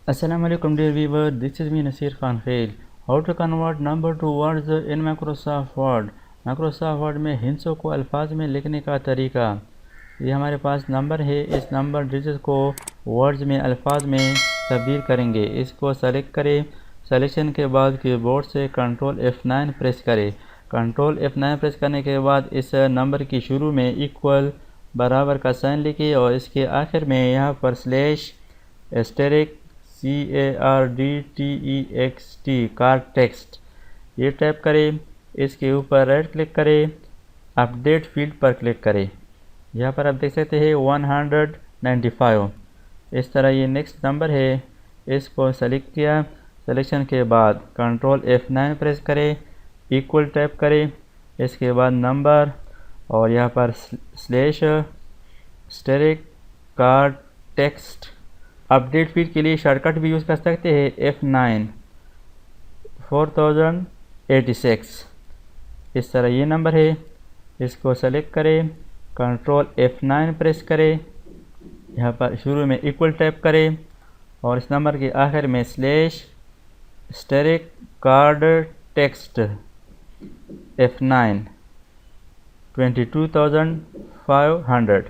Assalamu alaikum dear viewer, this is me Nasir Khan Khail. How to convert number to words in Microsoft Word. Microsoft Word में हिंसों को अल्फाज में लिखने का तरीका। ये हमारे पास नंबर है, इस नंबर डिजिट को वर्ड्स में अल्फाज में तब्दील करेंगे। इसको सेलेक्ट करें। सेलेक्शन के बाद कीबोर्ड से कंट्रोल F9 प्रेस करें। कंट्रोल F9 प्रेस करने के बाद इस नंबर की शुरू में इक्वल बराबर का साइन लिखिए और इसके आखिर में यहाँ पर slash asterisk CARDTEXT car text ये टाइप करें। इसके ऊपर राइट क्लिक करें, अपडेट फील्ड पर क्लिक करें। यहाँ पर आप देख सकते हैं 195। इस तरह ये नेक्स्ट नंबर है, इसको सेलेक्ट किया। सिलेक्शन के बाद कंट्रोल F9 प्रेस करें, इक्वल टाइप करें। इसके बाद नंबर और यहाँ पर slash asterisk card text. Update field के लिए शॉर्टकट भी यूज़ कर सकते हैं F9 4086। इस तरह ये नंबर है, इसको सेलेक्ट करें, कंट्रोल F9 प्रेस करें। यहाँ पर शुरू में इक्वल टाइप करें और इस नंबर के आखिर में slash steric card text F9 22500।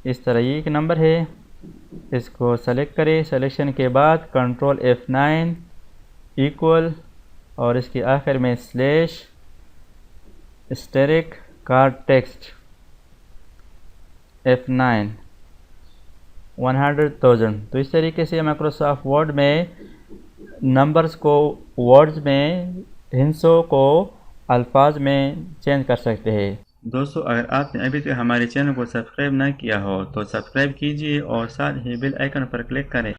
इस तरह ये एक नंबर है, इसको सेलेक्ट करें। सिलेक्शन के बाद कंट्रोल F9 इक्वल और इसके आखिर में slash steric card text F9 100,000। तो इस तरीके से माइक्रोसॉफ्ट वर्ड में नंबर्स को वर्ड्स में हिंसों को अल्फाज में चेंज कर सकते हैं। दोस्तों, अगर आपने अभी तक हमारे चैनल को सब्सक्राइब ना किया हो तो सब्सक्राइब कीजिए और साथ ही बेल आइकन पर क्लिक करें